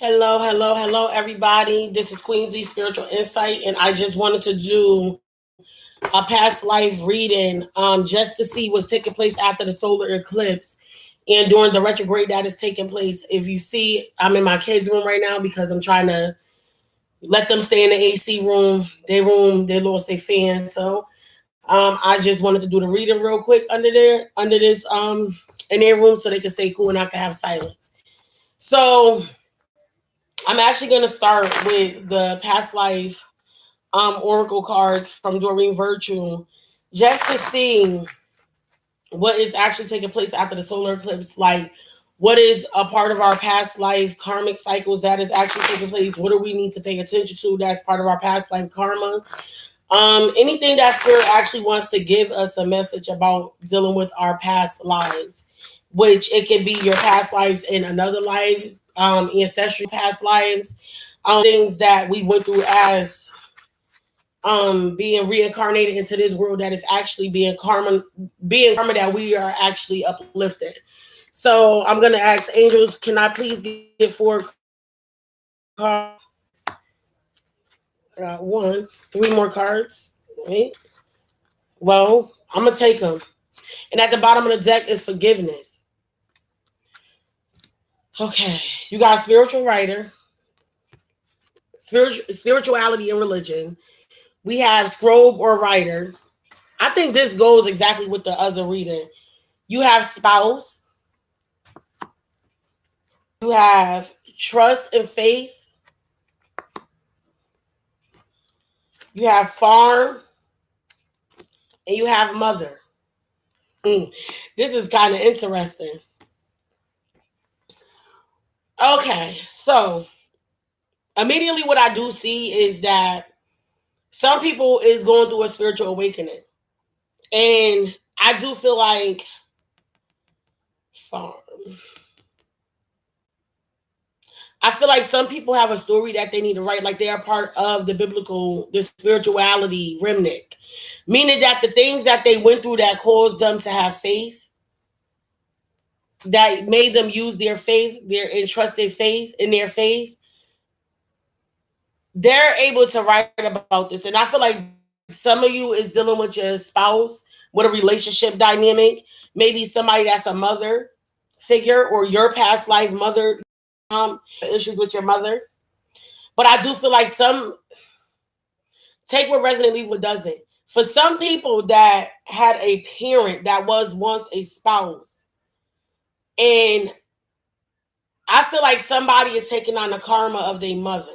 Hello, hello, hello, everybody. This is Queen Z Spiritual Insight, and I just wanted to do a past life reading just to see what's taking place after the solar eclipse and during the retrograde that is taking place. If you see, I'm in my kids' room right now because I'm trying to let them stay in the AC room. They lost their fan. So I just wanted to do the reading real quick under this, in their room so they can stay cool and I can have silence. So I'm actually going to start with the past life oracle cards from Doreen Virtue just to see what is actually taking place after the solar eclipse. Like, what is a part of our past life karmic cycles that is actually taking place? What do we need to pay attention to that's part of our past life karma? Anything that spirit actually wants to give us a message about dealing with our past lives, which it can be your past lives in another life, ancestral past lives, things that we went through as being reincarnated into this world that is actually being karma that we are actually uplifted. So I'm gonna ask angels, can I please get four cards? One, three more cards. Wait. Well, I'm gonna take them. And at the bottom of the deck is forgiveness. Okay, you got spiritual writer, spirituality and religion. We have scroll or writer. I think this goes exactly with the other reading. You have spouse. You have trust and faith. You have farm. And you have mother. This is kind of interesting. Okay, so immediately what I do see is that some people is going through a spiritual awakening. And I do feel like farm. I feel like some people have a story that they need to write, like they are part of the spirituality remnant. Meaning that the things that they went through that caused them to have faith, that made them use their faith, their entrusted faith in their faith, they're able to write about this. And I feel like some of you is dealing with your spouse, with a relationship dynamic, maybe somebody that's a mother figure or your past life mother, issues with your mother. But I do feel like some take what resonates, leave what doesn't. For some people that had a parent that was once a spouse, and I feel like somebody is taking on the karma of their mother.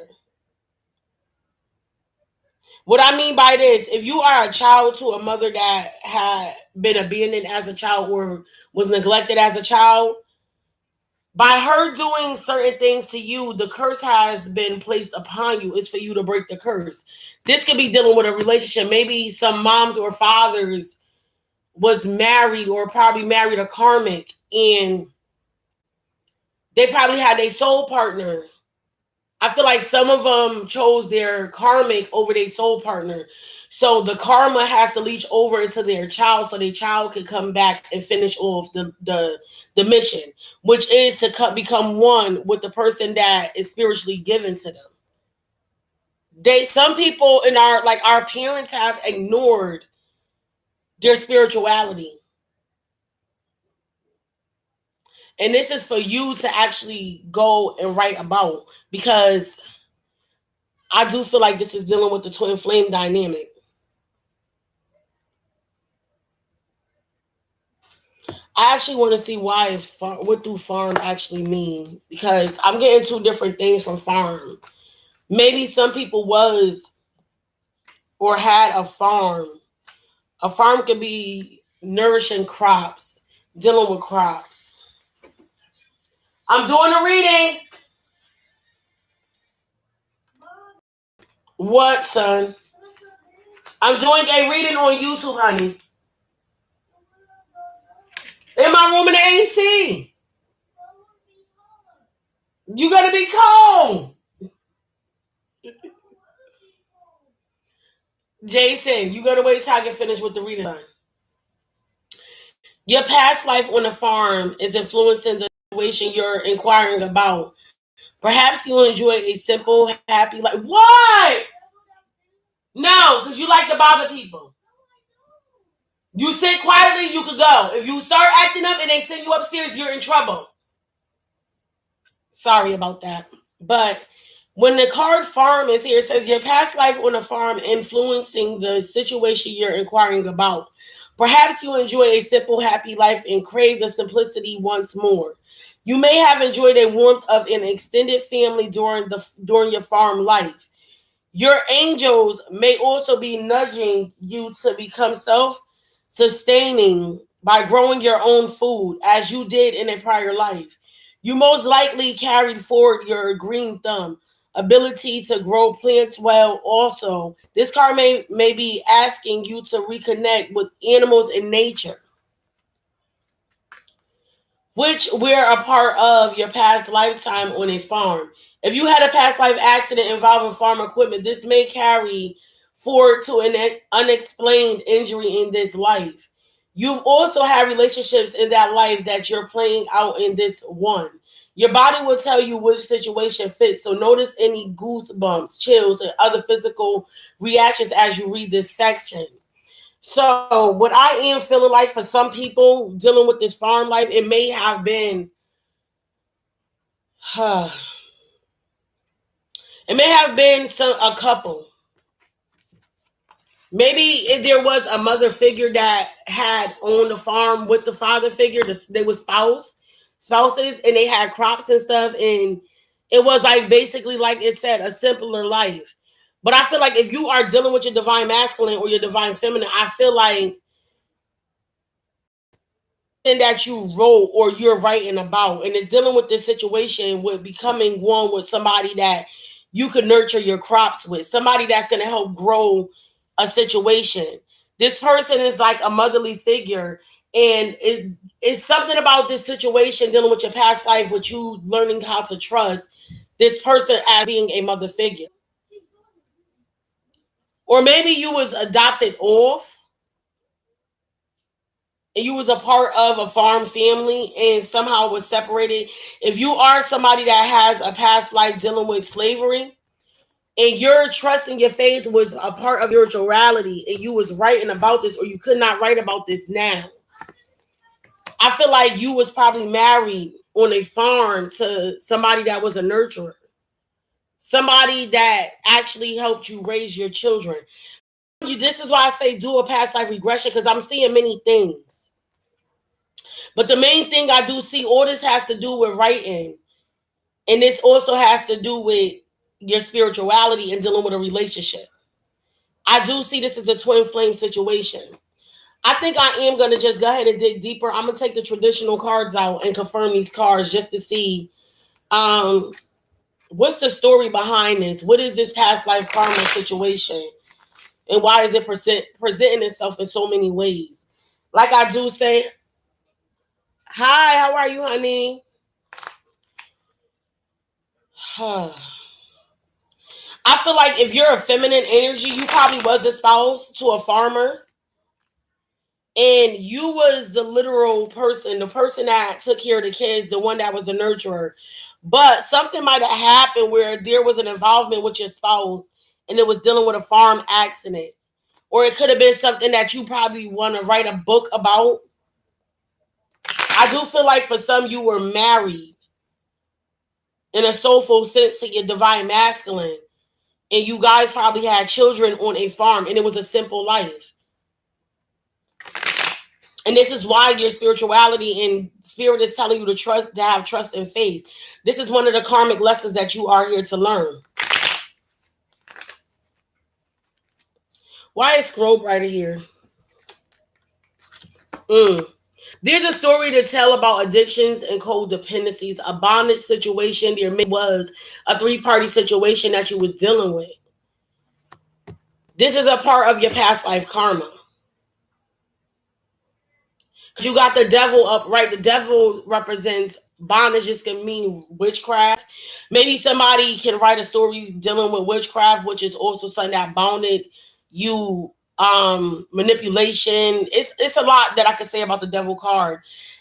What I mean by this, if you are a child to a mother that had been abandoned as a child or was neglected as a child, by her doing certain things to you, the curse has been placed upon you. It's for you to break the curse. This could be dealing with a relationship. Maybe some moms or fathers was married or probably married a karmic, and they probably had a soul partner. I feel like some of them chose their karmic over their soul partner. So the karma has to leach over into their child so their child can come back and finish off the mission, which is to become one with the person that is spiritually given to them. Some people in our parents have ignored their spirituality. And this is for you to actually go and write about, because I do feel like this is dealing with the twin flame dynamic. I actually want to see what do farm actually mean, because I'm getting two different things from farm. Maybe some people was or had a farm. A farm could be nourishing crops, dealing with crops. I'm doing a reading. What, son? I'm doing a reading on YouTube, honey. In my room in the AC. You gotta be cold. Jason, you gotta wait till I get finished with the reading. Your past life on the farm is influencing the situation you're inquiring about. Perhaps you enjoy a simple, happy life. What? No, because you like to bother people. You sit quietly, you could go. If you start acting up and they send you upstairs, you're in trouble. Sorry about that. But when the card farm is here, it says your past life on a farm influencing the situation you're inquiring about. Perhaps you enjoy a simple, happy life and crave the simplicity once more. You may have enjoyed a warmth of an extended family during your farm life. Your angels may also be nudging you to become self-sustaining by growing your own food as you did in a prior life. You most likely carried forward your green thumb ability to grow plants well. Also, this card may be asking you to reconnect with animals in nature, which were a part of your past lifetime on a farm. If you had a past life accident involving farm equipment, this may carry forward to an unexplained injury in this life. You've also had relationships in that life that you're playing out in this one. Your body will tell you which situation fits. So notice any goosebumps, chills, and other physical reactions as you read this section. So, what I am feeling like for some people dealing with this farm life, it may have been, it may have been a couple. Maybe if there was a mother figure that had owned the farm with the father figure, they were spouses, and they had crops and stuff, and it was like basically like it said, a simpler life. But I feel like if you are dealing with your divine masculine or your divine feminine, I feel like that you wrote or you're writing about, and it's dealing with this situation with becoming one with somebody that you could nurture your crops with, somebody that's going to help grow a situation. This person is like a motherly figure, and it's something about this situation dealing with your past life, with you learning how to trust this person as being a mother figure. Or maybe you was adopted off and you was a part of a farm family and somehow was separated. If you are somebody that has a past life dealing with slavery and your trust and your faith was a part of your spirituality and you was writing about this, or you could not write about this now, I feel like you was probably married on a farm to somebody that was a nurturer, somebody that actually helped you raise your children. This is why I say do a past life regression, because I'm seeing many things. But the main thing I do see, all this has to do with writing. And this also has to do with your spirituality and dealing with a relationship. I do see this as a twin flame situation. I think I am going to just go ahead and dig deeper. I'm going to take the traditional cards out and confirm these cards just to see what's the story behind this. What is this past life karma situation? And why is it presenting itself in so many ways? Like I do say, hi, how are you, honey? I feel like if you're a feminine energy, you probably was a spouse to a farmer. And you was the literal person, the person that took care of the kids, the one that was the nurturer. But something might have happened where there was an involvement with your spouse and it was dealing with a farm accident. Or it could have been something that you probably want to write a book about. I do feel like for some, you were married in a soulful sense to your divine masculine. And you guys probably had children on a farm and it was a simple life. And this is why your spirituality and spirit is telling you to have trust and faith. This is one of the karmic lessons that you are here to learn. Why is Scroll right here? There's a story to tell about addictions and codependencies, a bondage situation. There was a 3-party situation that you was dealing with. This is a part of your past life karma. You got the devil upright. The devil represents bondage. This can mean witchcraft. Maybe somebody can write a story dealing with witchcraft, which is also something that bounded you manipulation. It's a lot that I could say about the devil card.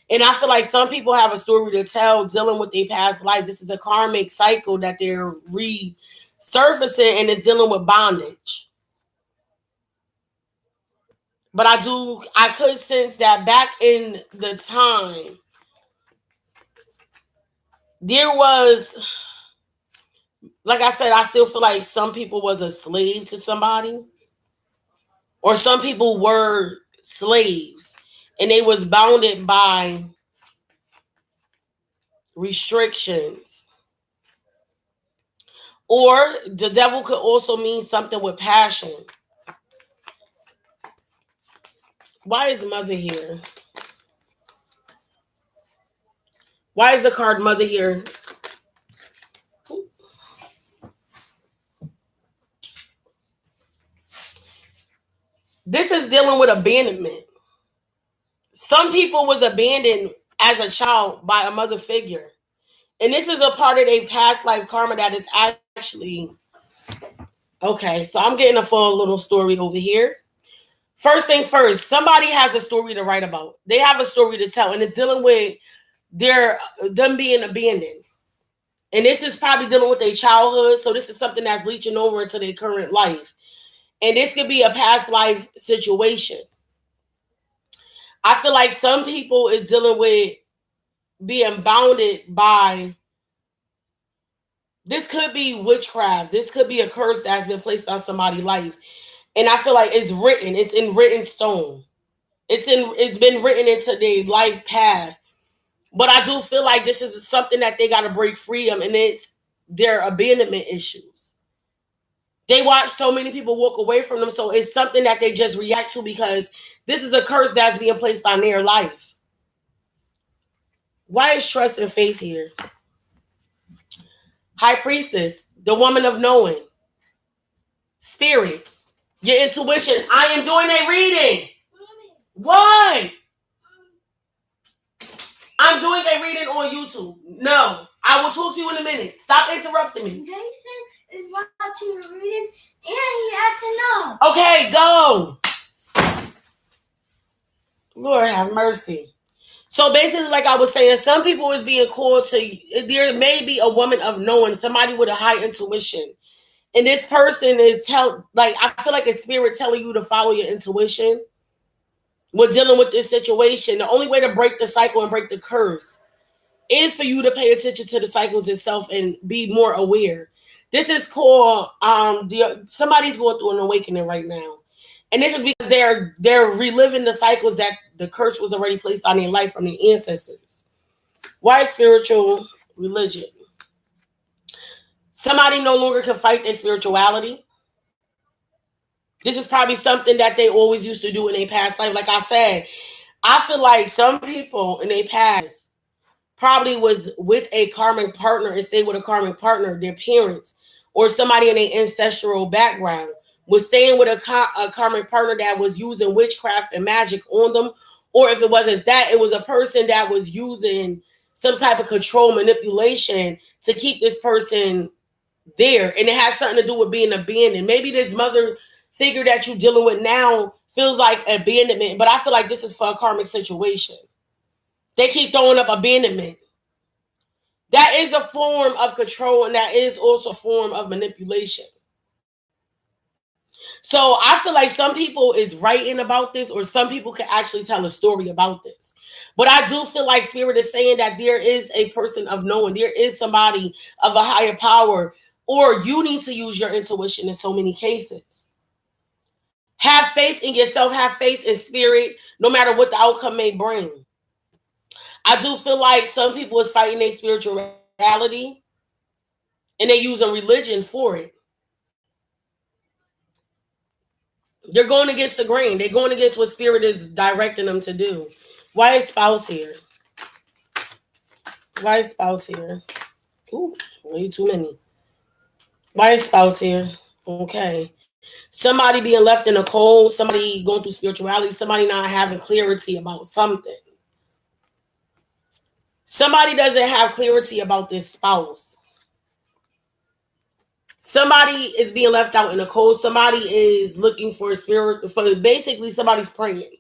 And I feel like some people have a story to tell dealing with their past life. This is a karmic cycle that they're resurfacing, and it's dealing with bondage. But I could sense that back in the time, there was, like I said, I still feel like some people was a slave to somebody, or some people were slaves, and they was bounded by restrictions. Or the devil could also mean something with passion. Why is mother here? Why is the card mother here? This is dealing with abandonment. Some people was abandoned as a child by a mother figure. And this is a part of their past life karma that is actually... Okay, so I'm getting a full little story over here. First thing first, somebody has a story to write about. They have a story to tell, and it's dealing with them being abandoned. And this is probably dealing with their childhood, so this is something that's leaching over into their current life. And this could be a past life situation. I feel like some people is dealing with being bounded by... This could be witchcraft. This could be a curse that has been placed on somebody's life. And I feel like it's written. It's in written stone. It's been written into their life path. But I do feel like this is something that they got to break free of, and it's their abandonment issues. They watch so many people walk away from them, so it's something that they just react to because this is a curse that's being placed on their life. Why is trust and faith here? High Priestess, the woman of knowing. Spirit, your intuition. I am doing a reading. Why? I'm doing a reading on YouTube. No, I will talk to you in a minute. Stop interrupting me. Jason is watching the readings and he has to know. Okay, go. Lord have mercy. So basically, like I was saying, some people is being called to... There may be a woman of knowing, somebody with a high intuition. And this person is I feel like a spirit telling you to follow your intuition. We're dealing with this situation. The only way to break the cycle and break the curse is for you to pay attention to the cycles itself and be more aware. This is called somebody's going through an awakening right now. And this is because they're reliving the cycles that the curse was already placed on their life from the ancestors. Why spiritual religion? Somebody no longer can fight their spirituality. This is probably something that they always used to do in their past life. Like I said, I feel like some people in their past probably was with a karmic partner and stayed with a karmic partner, their parents, or somebody in their ancestral background was staying with a karmic partner that was using witchcraft and magic on them. Or if it wasn't that, it was a person that was using some type of control manipulation to keep this person there. And it has something to do with being abandoned. Maybe this mother figure that you're dealing with now feels like abandonment, but I feel like this is for a karmic situation. They keep throwing up abandonment. That is a form of control, and that is also a form of manipulation. So I feel like some people is writing about this, or some people can actually tell a story about this. But I do feel like Spirit is saying that there is a person of knowing. There is somebody of a higher power, or you need to use your intuition in so many cases. Have faith in yourself. Have faith in Spirit, no matter what the outcome may bring. I do feel like some people is fighting their spirituality, and they're using religion for it. They're going against the grain. They're going against what Spirit is directing them to do. Why is spouse here? Why is spouse here? Ooh, way too many. Why is spouse here? Okay. Somebody being left in the cold. Somebody going through spirituality. Somebody not having clarity about something. Somebody doesn't have clarity about this spouse. Somebody is being left out in the cold. Somebody is looking for a spirit. For basically, somebody's praying.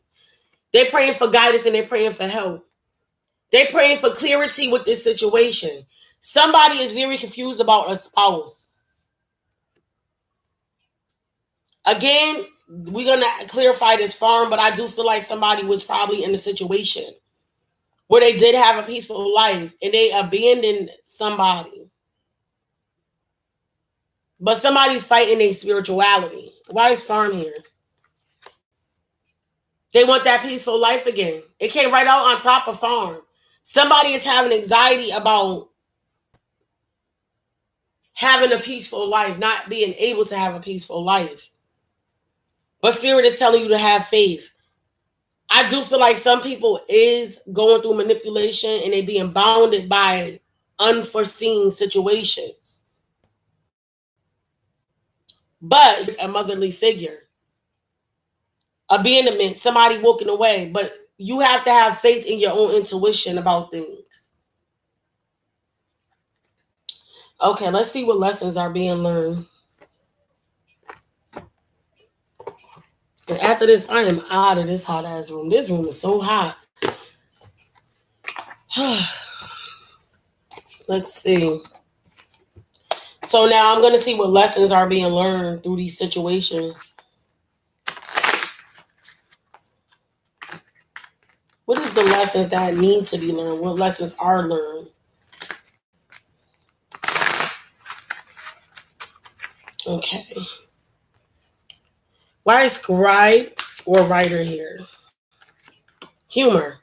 They're praying for guidance and they're praying for help. They're praying for clarity with this situation. Somebody is very confused about a spouse. Again, we're going to clarify this farm, but I do feel like somebody was probably in a situation where they did have a peaceful life and they abandoned somebody. But somebody's fighting their spirituality. Why is farm here? They want that peaceful life again. It came right out on top of farm. Somebody is having anxiety about having a peaceful life, not being able to have a peaceful life. But Spirit is telling you to have faith. I do feel like some people is going through manipulation and they being bounded by unforeseen situations. But a motherly figure, abandonment, somebody walking away. But you have to have faith in your own intuition about things. Okay, let's see what lessons are being learned. And after this, I am out of this hot ass room. This room is so hot. Let's see. So now I'm going to see what lessons are being learned through these situations. What is the lessons that need to be learned? What lessons are learned? Okay. Why is scribe or writer here? Humor.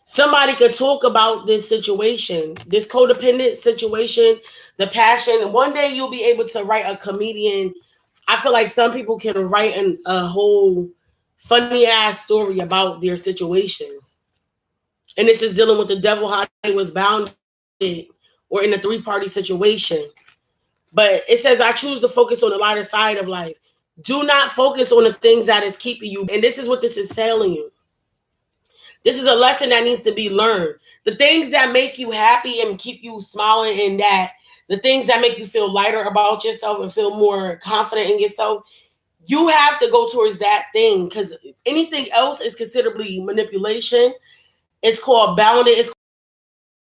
Somebody could talk about this situation, this codependent situation, the passion. And one day you'll be able to write a comedian. I feel like some people can write a whole funny ass story about their situations. And this is dealing with the devil, how they was bounded or in a 3-party situation. But it says, I choose to focus on the lighter side of life. Do not focus on the things that is keeping you. And this is what this is telling you. This is a lesson that needs to be learned. The things that make you happy and keep you smiling, and that the things that make you feel lighter about yourself and feel more confident in yourself, you have to go towards that thing, because anything else is considerably manipulation. It's called bounded.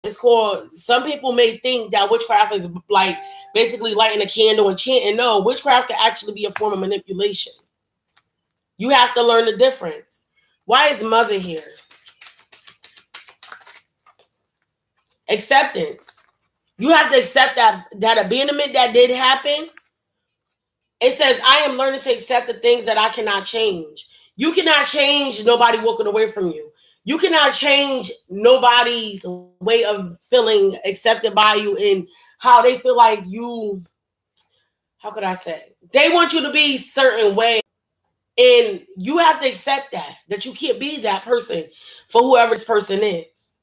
It's called, some people may think that witchcraft is like basically lighting a candle and chanting. No, witchcraft can actually be a form of manipulation. You have to learn the difference. Why is mother here? Acceptance. You have to accept that abandonment that did happen. It says, I am learning to accept the things that I cannot change. You cannot change nobody walking away from you. You cannot change nobody's way of feeling accepted by you and how they feel like you, how could I say? They want you to be a certain way. And you have to accept that you can't be that person for whoever this person is.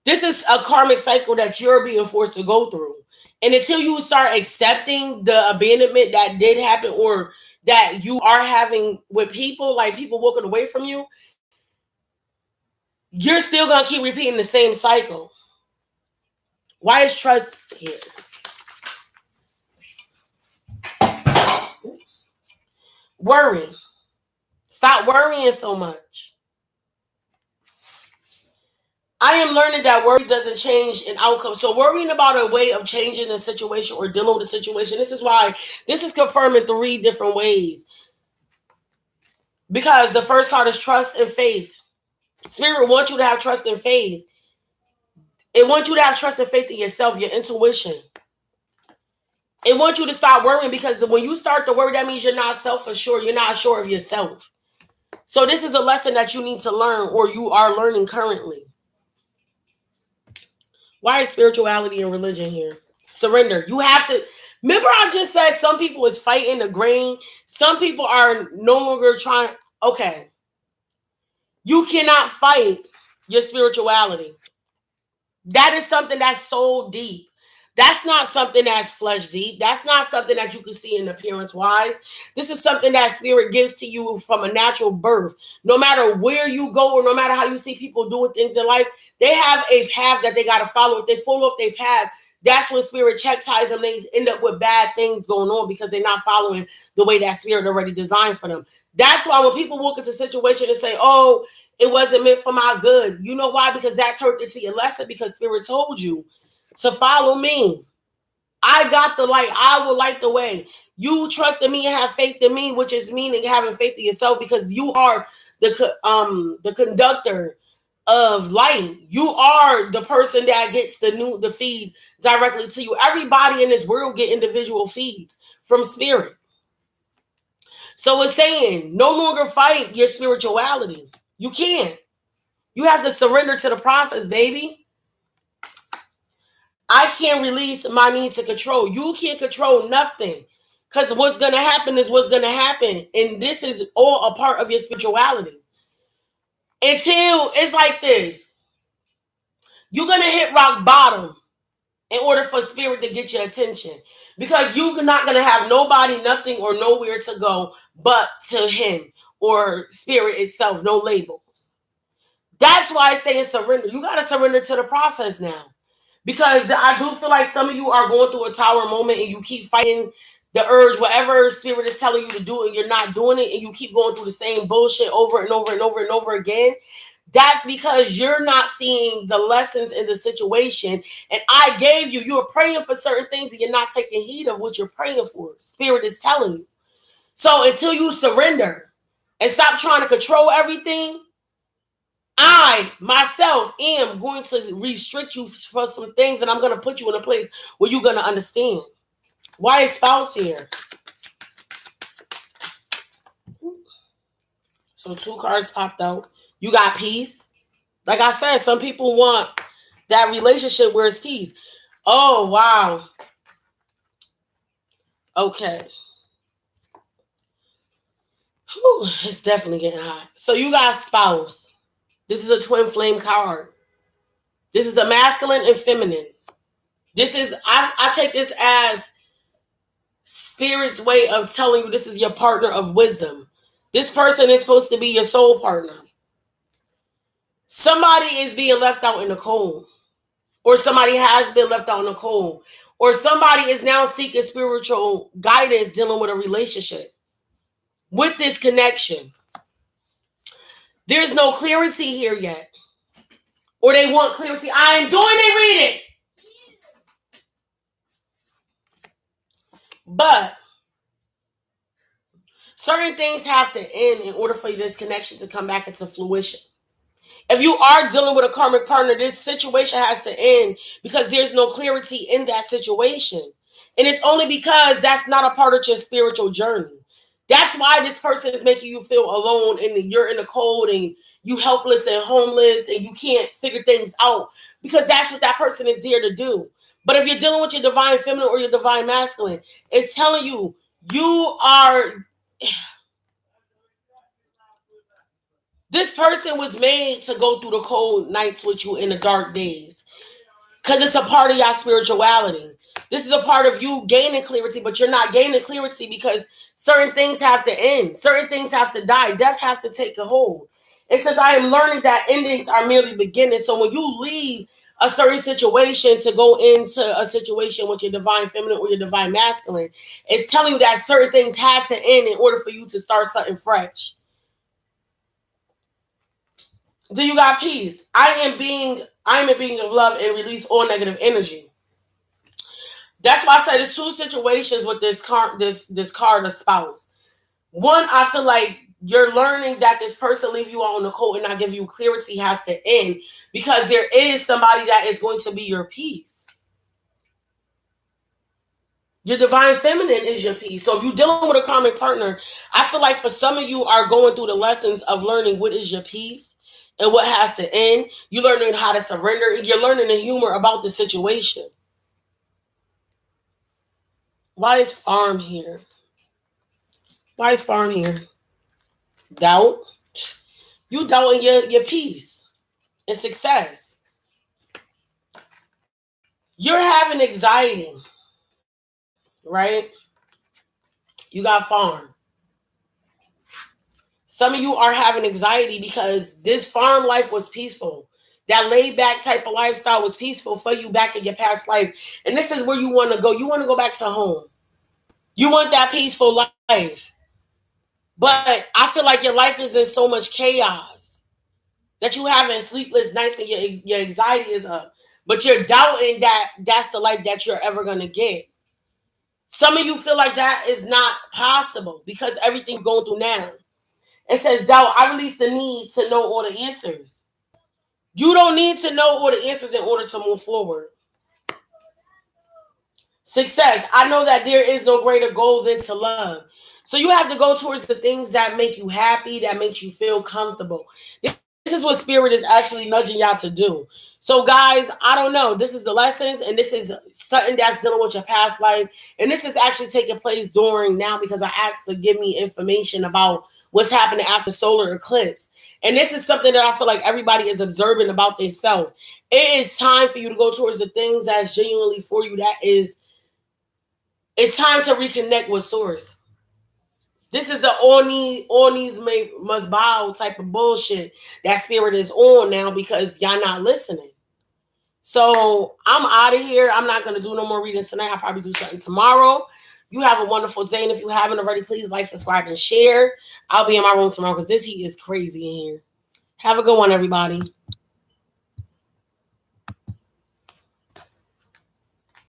This is a karmic cycle that you're being forced to go through. And until you start accepting the abandonment that did happen or that you are having with people, like people walking away from you, you're still going to keep repeating the same cycle. Why is trust here? Worry. Stop worrying so much. I am learning that worry doesn't change an outcome. So worrying about a way of changing a situation or dealing with a situation, this is why this is confirmed in 3 different ways. Because the first card is trust and faith. Spirit wants you to have trust and faith. It wants you to have trust and faith in yourself, your intuition. It wants you to stop worrying, because when you start to worry, that means you're not self-assured. You're not sure of yourself. So this is a lesson that you need to learn, or you are learning currently. Why is spirituality and religion here? Surrender. You have to. Remember I just said some people is fighting the grain. Some people are no longer trying. Okay. You cannot fight your spirituality. That is something that's so deep. That's not something that's flesh deep. That's not something that you can see in appearance wise. This is something that spirit gives to you from a natural birth. No matter where you go or no matter how you see people doing things in life, they have a path that they got to follow. If they fall off their path, that's when spirit chastises them. They end up with bad things going on because they're not following the way that spirit already designed for them. That's why when people walk into a situation and say, oh, it wasn't meant for my good. You know why? Because that turned into your lesson, because spirit told you to follow me. I got the light. I will light the way. You trust in me and have faith in me, which is meaning having faith in yourself, because you are the conductor of light. You are the person that gets the feed directly to you. Everybody in this world get individual feeds from spirit. So it's saying no longer fight your spirituality. You can't. You have to surrender to the process, baby. I can't release my need to control. You can't control nothing, because what's going to happen is what's going to happen. And this is all a part of your spirituality. Until it's like this. You're going to hit rock bottom in order for spirit to get your attention, because you're not going to have nobody, nothing, or nowhere to go but to him or spirit itself. No labels. That's why I say surrender. You got to surrender to the process now. Because I do feel like some of you are going through a tower moment and you keep fighting the urge, whatever spirit is telling you to do, and you're not doing it, and you keep going through the same bullshit over and over and over and over again. That's because you're not seeing the lessons in the situation. And I gave you, you're praying for certain things and you're not taking heed of what you're praying for. Spirit is telling you. So until you surrender and stop trying to control everything, I, myself, am going to restrict you for some things, and I'm going to put you in a place where you're going to understand. Why is spouse here? So 2 cards popped out. You got peace. Like I said, some people want that relationship where it's peace. Oh, wow. Okay. Whew, it's definitely getting hot. So you got spouse. This is a twin flame card. This is a masculine and feminine. This is, I take this as spirit's way of telling you this is your partner of wisdom. This person is supposed to be your soul partner. Somebody is being left out in the cold. Or somebody has been left out in the cold. Or somebody is now seeking spiritual guidance dealing with a relationship. With this connection. There's no clarity here yet. Or they want clarity. I am doing it, read it. But certain things have to end in order for this connection to come back into fruition. If you are dealing with a karmic partner, this situation has to end because there's no clarity in that situation. And it's only because that's not a part of your spiritual journey. That's why this person is making you feel alone and you're in the cold and you helpless and homeless and you can't figure things out, because that's what that person is there to do. But if you're dealing with your divine feminine or your divine masculine, it's telling you, you are... This person was made to go through the cold nights with you in the dark days, because it's a part of your spirituality. This is a part of you gaining clarity, but you're not gaining clarity because certain things have to end. Certain things have to die. Death have to take a hold. It says, I am learning that endings are merely beginnings. So when you leave a certain situation to go into a situation with your divine feminine or your divine masculine, it's telling you that certain things had to end in order for you to start something fresh. Do you got peace? I am a being of love and release all negative energy. That's why I said there's 2 situations with this card, the spouse. One, I feel like you're learning that this person leave you out on the cold and not give you clarity has to end, because there is somebody that is going to be your peace. Your divine feminine is your peace. So if you're dealing with a karmic partner, I feel like for some of you are going through the lessons of learning what is your peace and what has to end. You're learning how to surrender. You're learning the humor about the situation. Why is farm here? Why is farm here? Doubt. You doubting your peace and success. You're having anxiety, right? You got farm. Some of you are having anxiety because this farm life was peaceful. That laid back type of lifestyle was peaceful for you back in your past life. And this is where you want to go. You want to go back to home. You want that peaceful life. But I feel like your life is in so much chaos that you having sleepless nights and your anxiety is up. But you're doubting that that's the life that you're ever going to get. Some of you feel like that is not possible because everything you're going through now. It says, doubt, I release the need to know all the answers. You don't need to know all the answers in order to move forward. Success, I know that there is no greater goal than to love. So you have to go towards the things that make you happy, that makes you feel comfortable. This is what Spirit is actually nudging y'all to do. So guys, I don't know. This is the lessons, and this is something that's dealing with your past life. And this is actually taking place during now because I asked to give me information about what's happening after solar eclipse. And this is something that I feel like everybody is observing about themselves. It is time for you to go towards the things that's genuinely for you. It's time to reconnect with Source. This is the all knees must bow type of bullshit that Spirit is on now because y'all not listening. So I'm out of here. I'm not going to do no more readings tonight. I'll probably do something tomorrow. You have a wonderful day. And if you haven't already, please like, subscribe, and share. I'll be in my room tomorrow because this heat is crazy in here. Have a good one, everybody.